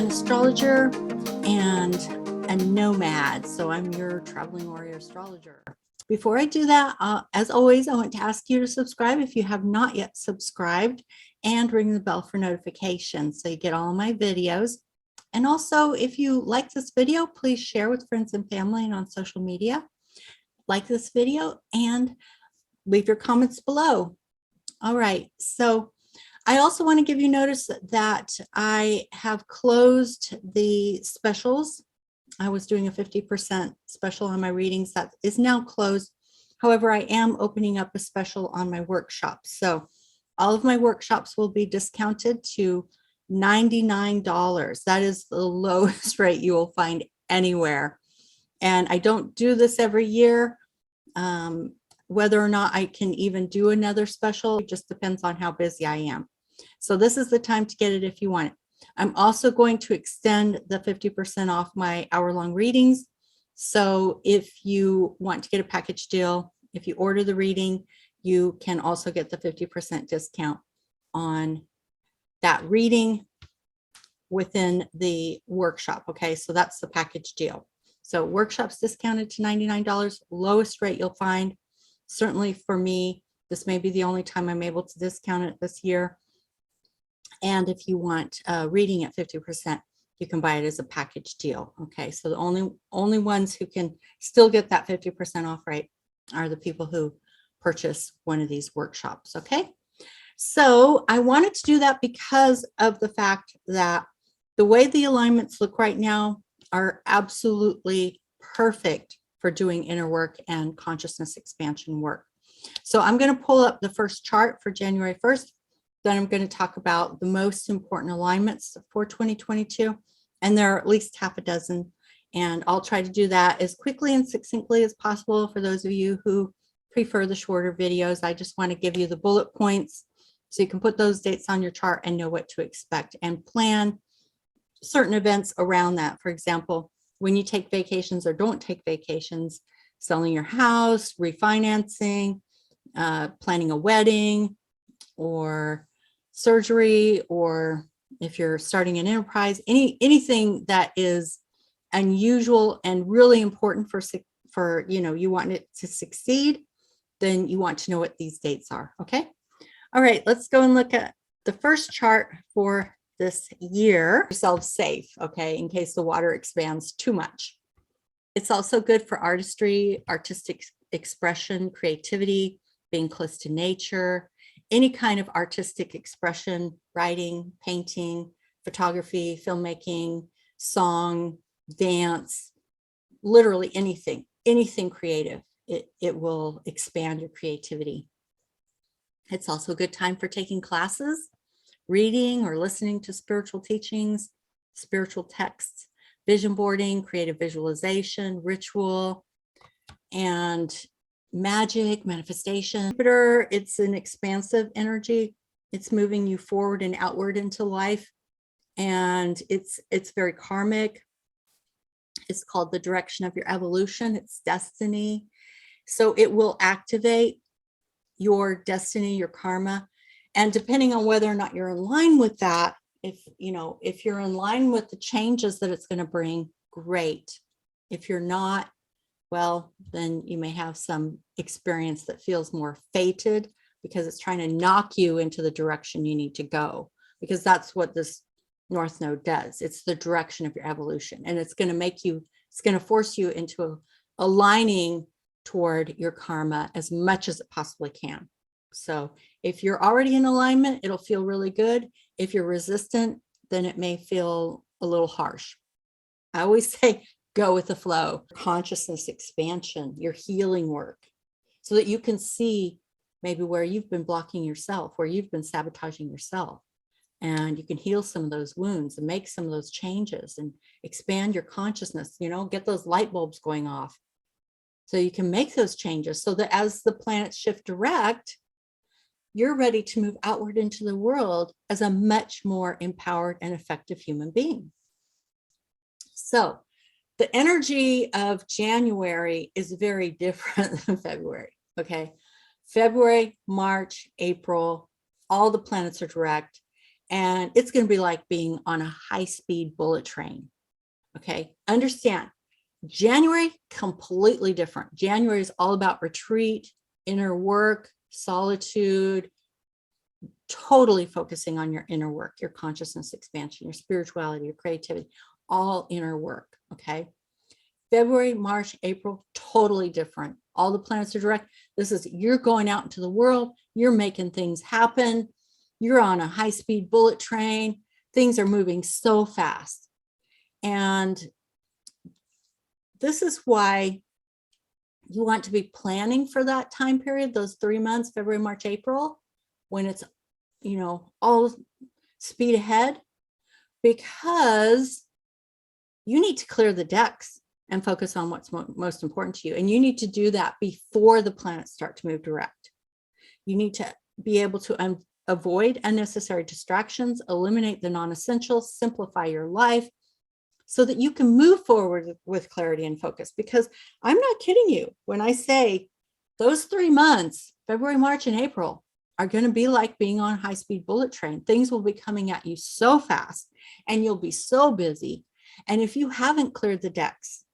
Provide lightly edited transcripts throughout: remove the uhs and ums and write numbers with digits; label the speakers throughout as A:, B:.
A: an astrologer and a nomad. So I'm your traveling warrior astrologer. Before I do that, as always, I want to ask you to subscribe if you have not yet subscribed, and ring the bell for notifications so you get all my videos. And also, if you like this video, please share with friends and family and on social media. Like this video and leave your comments below. All right, so I also want to give you notice that I have closed the specials. I was doing a 50% special on my readings. That is now closed. However, I am opening up a special on my workshops. So all of my workshops will be discounted to $99. That is the lowest rate you will find anywhere. And I don't do this every year. Whether or not I can even do another special, it just depends on how busy I am. So this is the time to get it if you want it. I'm also going to extend the 50% off my hour-long readings. So if you want to get a package deal, if you order the reading, you can also get the 50% discount on that reading within the workshop. Okay, so that's the package deal. So workshops discounted to $99, lowest rate you'll find. Certainly for me, this may be the only time I'm able to discount it this year. And if you want reading at 50%, you can buy it as a package deal. Okay, so the only ones who can still get that 50% off rate are the people who purchase one of these workshops. Okay, so I wanted to do that because of the fact that the way the alignments look right now are absolutely perfect for doing inner work and consciousness expansion work. So I'm going to pull up the first chart for January 1st. Then I'm going to talk about the most important alignments for 2022. And there are at least half a dozen. And I'll try to do that as quickly and succinctly as possible for those of you who prefer the shorter videos. I just want to give you the bullet points so you can put those dates on your chart and know what to expect and plan certain events around that. For example, when you take vacations or don't take vacations, selling your house, refinancing, planning a wedding or surgery, or if you're starting an enterprise, anything that is unusual and really important for you want it to succeed, then you want to know what these dates are. Okay. All right, let's go and look at the first chart for this year. Yourself safe, okay, in case the water expands too much. It's also good for artistry, artistic expression, creativity, being close to nature, any kind of artistic expression, writing, painting, photography, filmmaking, song, dance, literally anything creative. It will expand your creativity. It's also a good time for taking classes, reading or listening to spiritual teachings, spiritual texts, vision boarding, creative visualization, ritual, and magic, manifestation. Jupiter, it's an expansive energy. It's moving you forward and outward into life. And it's very karmic. It's called the direction of your evolution. It's destiny. So it will activate your destiny, your karma. And depending on whether or not you're in line with that, if you're in line with the changes that it's going to bring, great. If you're not, well, then you may have some experience that feels more fated because it's trying to knock you into the direction you need to go, because that's what this North Node does. It's the direction of your evolution, and it's going to force you into aligning toward your karma as much as it possibly can. So if you're already in alignment, it'll feel really good. If you're resistant, then it may feel a little harsh. I always say, go with the flow. Consciousness expansion, your healing work, so that you can see maybe where you've been blocking yourself, where you've been sabotaging yourself. And you can heal some of those wounds and make some of those changes and expand your consciousness, get those light bulbs going off. So you can make those changes so that as the planets shift direct, you're ready to move outward into the world as a much more empowered and effective human being. So the energy of January is very different than February. Okay. February, March, April, all the planets are direct. And it's going to be like being on a high-speed bullet train. Okay, understand, January, completely different. January is all about retreat, inner work, solitude, totally focusing on your inner work, your consciousness expansion, your spirituality, your creativity, all inner work. Okay. February, March, April, totally different. All the planets are direct. This is, you're going out into the world, you're making things happen. You're on a high-speed bullet train. Things are moving so fast. And this is why you want to be planning for that time period, those 3 months, February, March, April, when it's, you know, all speed ahead, because you need to clear the decks and focus on what's most important to you. And you need to do that before the planets start to move direct. You need to be able to avoid unnecessary distractions, eliminate the non-essentials, simplify your life so that you can move forward with clarity and focus. Because I'm not kidding you when I say those 3 months, February, March, and April, are going to be like being on a high-speed bullet train. Things will be coming at you so fast and you'll be so busy. And if you haven't cleared the decks,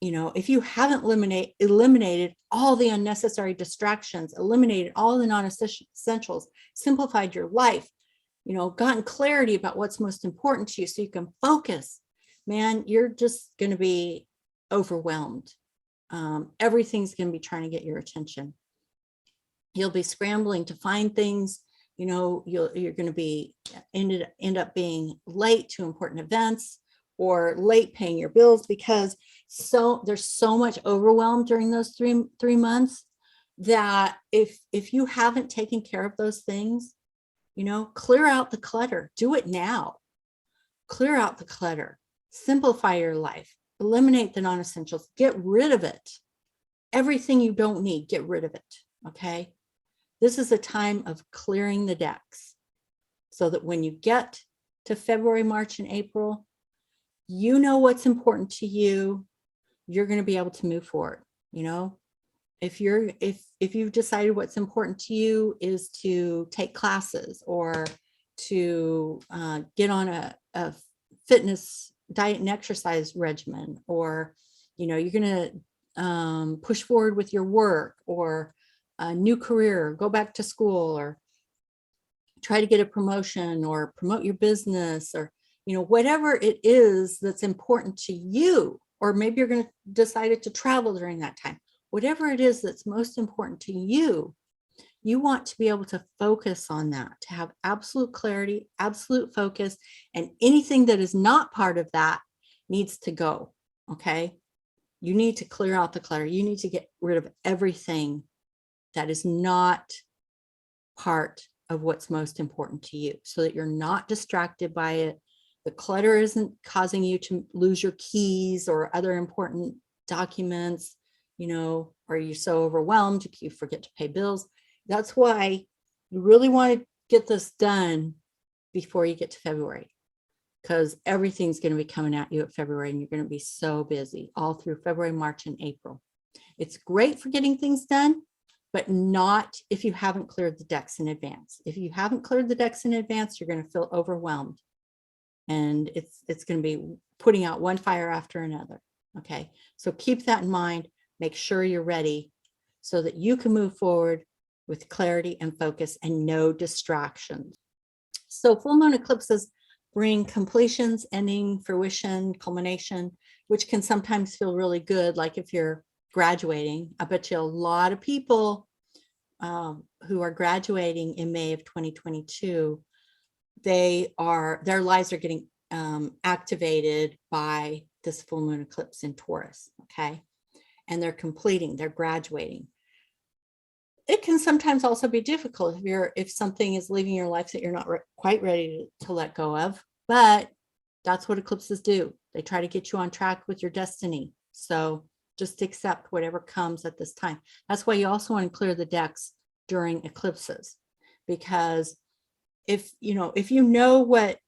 A: you know, if you haven't eliminated all the unnecessary distractions, eliminated all the non-essentials, simplified your life, you know, gotten clarity about what's most important to you so you can focus, man, you're just going to be overwhelmed. Everything's going to be trying to get your attention. You'll be scrambling to find things, you know, you're going to be end up being late to important events or late paying your bills because there's so much overwhelm during those three months that if you haven't taken care of those things, you know, clear out the clutter. Do it now. Clear out the clutter. Simplify your life. Eliminate the non-essentials. Get rid of it. Everything you don't need, get rid of it. Okay. This is a time of clearing the decks so that when you get to February, March, and April, you know what's important to you. You're going to be able to move forward. You know, if you've decided what's important to you is to take classes or to get on a fitness diet and exercise regimen, or, you know, you're going to push forward with your work or a new career, go back to school, or try to get a promotion or promote your business, or, you know, whatever it is that's important to you, or maybe you're going to decide to travel during that time, whatever it is that's most important to you, you want to be able to focus on that, to have absolute clarity, absolute focus, and anything that is not part of that needs to go. Okay. You need to clear out the clutter. You need to get rid of everything that is not part of what's most important to you so that you're not distracted by it. The clutter isn't causing you to lose your keys or other important documents, you know, or you're so overwhelmed you forget to pay bills. That's why you really want to get this done before you get to February, because everything's going to be coming at you at February and you're going to be so busy all through February, March, and April. It's great for getting things done, but not if you haven't cleared the decks in advance. If you haven't cleared the decks in advance, you're going to feel overwhelmed. And it's going to be putting out one fire after another. Okay, so keep that in mind. Make sure you're ready so that you can move forward with clarity and focus and no distractions. So full moon eclipses bring completions, ending, fruition, culmination, which can sometimes feel really good. Like if you're graduating, I bet you a lot of people who are graduating in May of 2022, their lives are getting activated by this full moon eclipse in Taurus. Okay. And they're graduating. It can sometimes also be difficult if something is leaving your life that you're not quite ready to let go of, but that's what eclipses do. They try to get you on track with your destiny. So just accept whatever comes at this time. That's why you also want to clear the decks during eclipses, because if you know what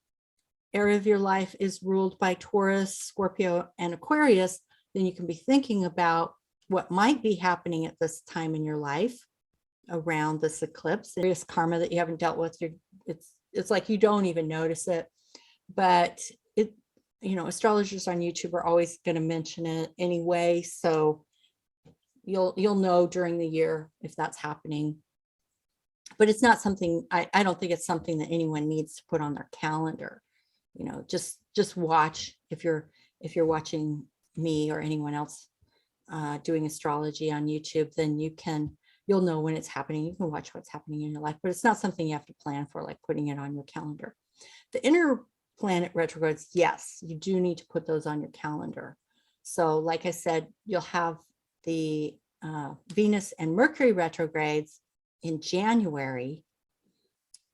A: area of your life is ruled by Taurus, Scorpio, and Aquarius, then you can be thinking about what might be happening at this time in your life around this eclipse. Various karma that you haven't dealt with, it's like you don't even notice it. But it, astrologers on YouTube are always going to mention it anyway, so you'll know during the year if that's happening. But it's not something, I don't think it's something that anyone needs to put on their calendar. Just watch. If you're watching me or anyone else doing astrology on YouTube, then you'll know when it's happening. You can watch what's happening in your life, but it's not something you have to plan for, like putting it on your calendar. The inner planet retrogrades, yes, you do need to put those on your calendar. So like I said, you'll have the Venus and Mercury retrogrades in January.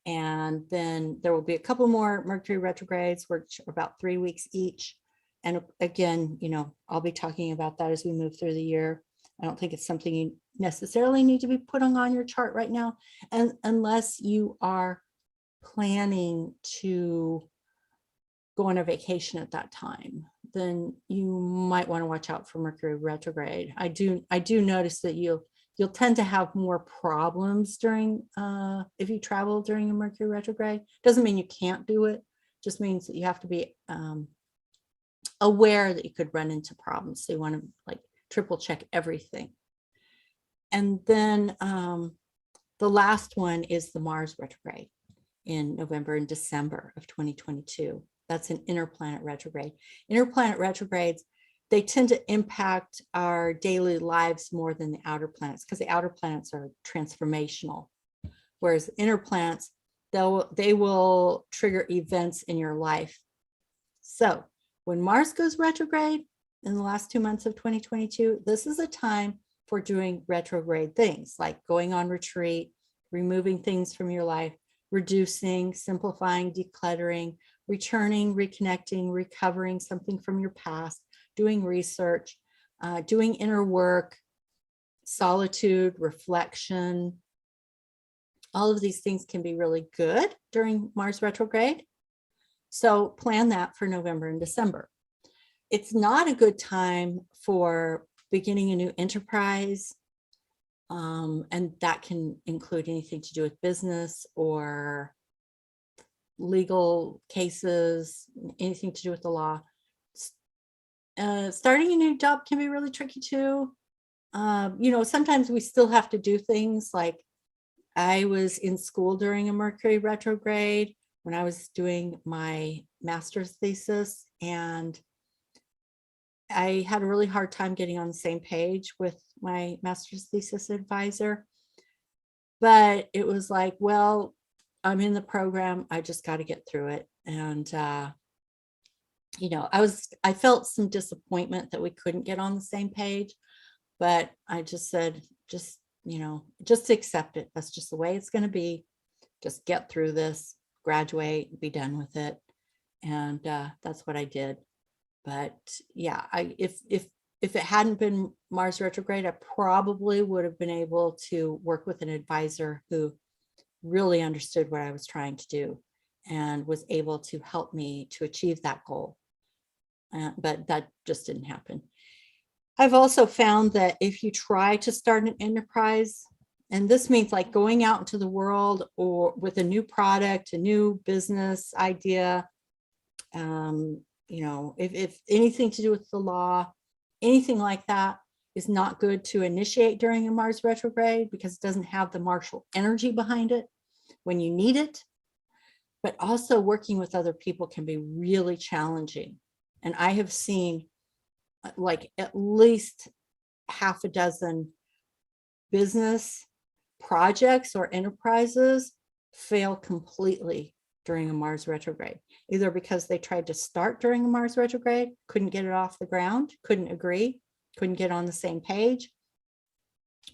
A: And then there will be a couple more Mercury retrogrades, which are about 3 weeks each. And again, I'll be talking about that as we move through the year. I don't think it's something you necessarily need to be putting on your chart right now, and unless you are planning to go on a vacation at that time, then you might want to watch out for Mercury retrograde. I do notice that you'll tend to have more problems during if you travel during a Mercury retrograde. Doesn't mean you can't do it, just means that you have to be aware that you could run into problems. So you want to like triple check everything. And then the last one is the Mars retrograde in November and December of 2022. That's an inner planet retrograde. Inner planet retrogrades, they tend to impact our daily lives more than the outer planets, because the outer planets are transformational, whereas inner planets, they will trigger events in your life. So when Mars goes retrograde in the last 2 months of 2022, this is a time for doing retrograde things like going on retreat, removing things from your life, reducing, simplifying, decluttering, returning, reconnecting, recovering something from your past, doing research, doing inner work, solitude, reflection. All of these things can be really good during Mars retrograde. So plan that for November and December. It's not a good time for beginning a new enterprise. And that can include anything to do with business or legal cases, anything to do with the law. Starting a new job can be really tricky too. Sometimes we still have to do things. Like I was in school during a Mercury retrograde when I was doing my master's thesis, and I had a really hard time getting on the same page with my master's thesis advisor. But it was like, well, I'm in the program, I just got to get through it. And I felt some disappointment that we couldn't get on the same page, but I just said, just accept it. That's just the way it's going to be. Just get through this, graduate, be done with it. And that's what I did. But yeah, if it hadn't been Mars retrograde, I probably would have been able to work with an advisor who really understood what I was trying to do and was able to help me to achieve that goal. But that just didn't happen. I've also found that if you try to start an enterprise, and this means like going out into the world or with a new product, a new business idea, if anything to do with the law, anything like that is not good to initiate during a Mars retrograde, because it doesn't have the martial energy behind it when you need it. But also working with other people can be really challenging. And I have seen like at least half a dozen business projects or enterprises fail completely during a Mars retrograde, either because they tried to start during a Mars retrograde, couldn't get it off the ground, couldn't agree, couldn't get on the same page,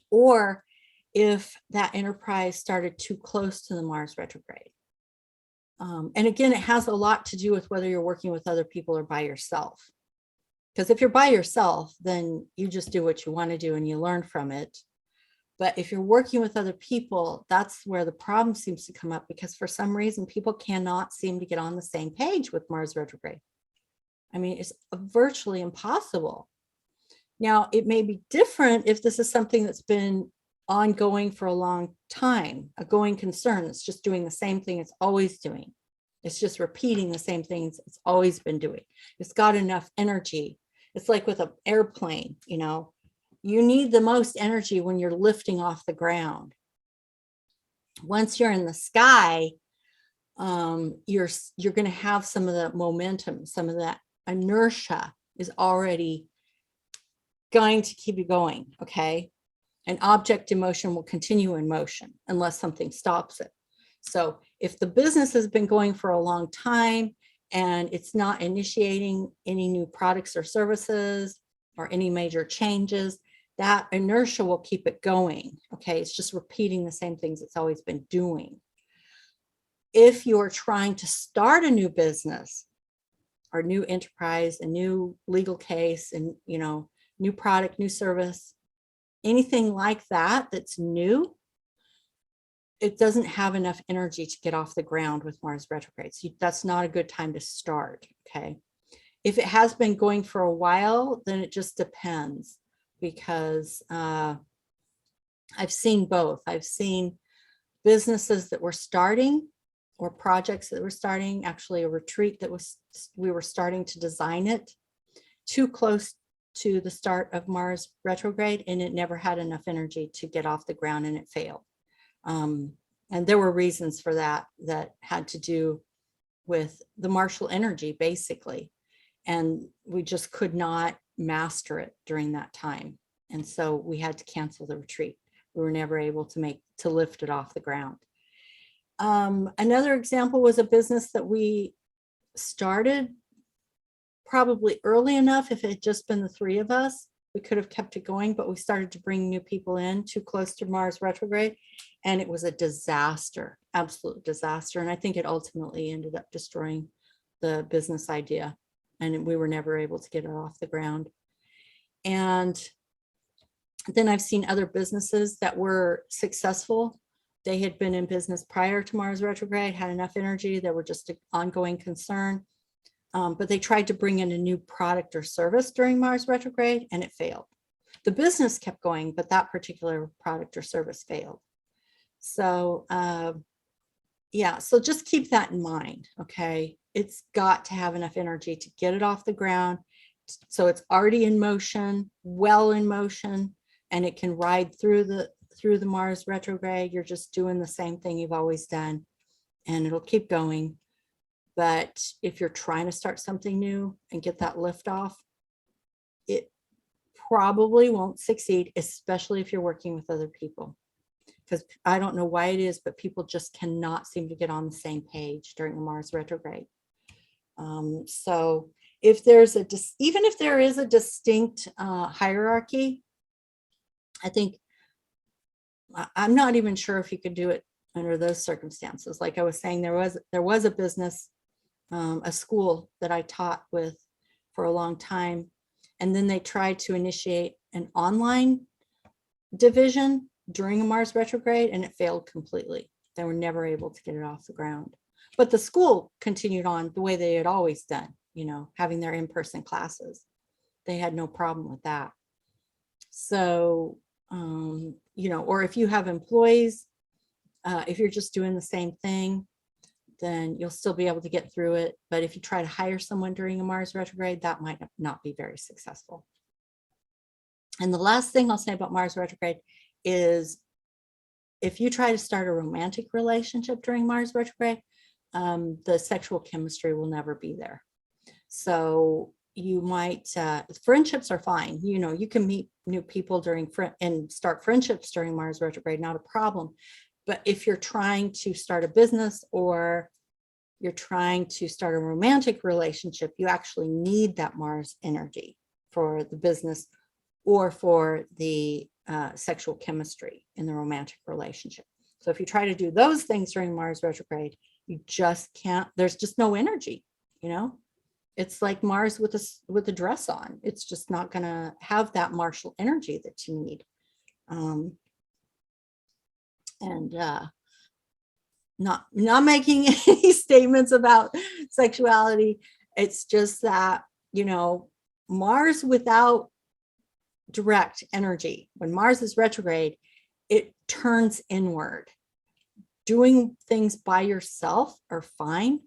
A: or if that enterprise started too close to the Mars retrograde. And again, it has a lot to do with whether you're working with other people or by yourself. Because if you're by yourself, then you just do what you want to do and you learn from it. But if you're working with other people, that's where the problem seems to come up, because for some reason, people cannot seem to get on the same page with Mars retrograde. I mean, it's virtually impossible. Now, it may be different if this is something that's been ongoing for a long time, a going concern. It's just doing the same thing it's always doing. It's just repeating the same things it's always been doing. It's got enough energy. It's like with an airplane, you know, you need the most energy when you're lifting off the ground. Once you're in the sky, you're going to have some of the momentum, some of that inertia is already going to keep you going. Okay. An object in motion will continue in motion unless something stops it. So if the business has been going for a long time and it's not initiating any new products or services or any major changes, that inertia will keep it going. Okay. It's just repeating the same things it's always been doing. If you're trying to start a new business or new enterprise, a new legal case, and, you know, new product, new service, anything like that that's new, it doesn't have enough energy to get off the ground with Mars retrograde. So that's not a good time to start. Okay. If it has been going for a while, then it just depends, because I've seen both. I've seen businesses that were starting, or projects that were starting, actually a retreat that we were starting to design it too close to the start of Mars retrograde, and it never had enough energy to get off the ground, and it failed. And there were reasons for that had to do with the martial energy, basically. And we just could not master it during that time. And so we had to cancel the retreat. We were never able to lift it off the ground. Another example was a business that we started probably early enough. If it had just been the three of us, we could have kept it going, but we started to bring new people in too close to Mars retrograde, and it was a disaster, absolute disaster. And I think it ultimately ended up destroying the business idea, and we were never able to get it off the ground. And then I've seen other businesses that were successful. They had been in business prior to Mars retrograde, had enough energy. There were just an ongoing concern. But they tried to bring in a new product or service during Mars retrograde, and it failed. The business kept going, but that particular product or service failed. So yeah, so just keep that in mind. Okay. It's got to have enough energy to get it off the ground. So it's already in motion, well in motion, and it can ride through the Mars retrograde. You're just doing the same thing you've always done, and it'll keep going. But if you're trying to start something new and get that lift off, it probably won't succeed, especially if you're working with other people. Because I don't know why it is, but people just cannot seem to get on the same page during the Mars retrograde. So if there's even if there is a distinct hierarchy, I think I'm not even sure if you could do it under those circumstances. Like I was saying, there was a business, a school that I taught with for a long time, and then they tried to initiate an online division during a Mars retrograde, and it failed completely. They were never able to get it off the ground. But the school continued on the way they had always done, you know, having their in-person classes. They had no problem with that. So, you know, or if you have employees, if you're just doing the same thing, then you'll still be able to get through it. But if you try to hire someone during a Mars retrograde, that might not be very successful. And the last thing I'll say about Mars retrograde is if you try to start a romantic relationship during Mars retrograde, the sexual chemistry will never be there. So you might, friendships are fine. You know, you can meet new people and start friendships during Mars retrograde, not a problem. But if you're trying to start a business or you're trying to start a romantic relationship, you actually need that Mars energy for the business or for the sexual chemistry in the romantic relationship. So if you try to do those things during Mars retrograde, you just can't, there's just no energy, you know? It's like Mars with a dress on. It's just not going to have that martial energy that you need. Not making any statements about sexuality. It's just that, you know, Mars without direct energy, when Mars is retrograde, it turns inward. Doing things by yourself are fine.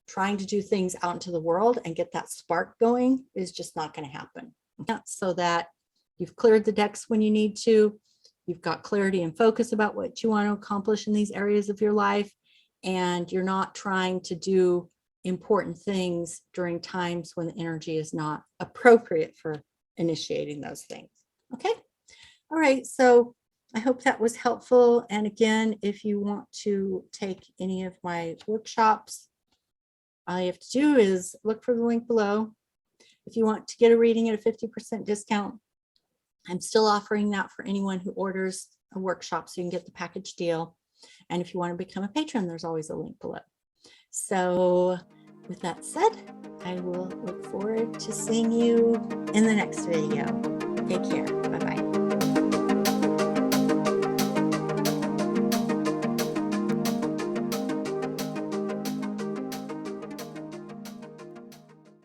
A: Trying to do things out into the world and get that spark going is just not going to happen. So that you've cleared the decks when you need to, you've got clarity and focus about what you want to accomplish in these areas of your life, and you're not trying to do important things during times when the energy is not appropriate for initiating those things. Okay. All right. So I hope that was helpful. And again, if you want to take any of my workshops, all you have to do is look for the link below. If you want to get a reading at a 50% discount, I'm still offering that for anyone who orders a workshop, so you can get the package deal. And if you want to become a patron, there's always a link below. So with that said, I will look forward to seeing you in the next video. Take care. Bye-bye.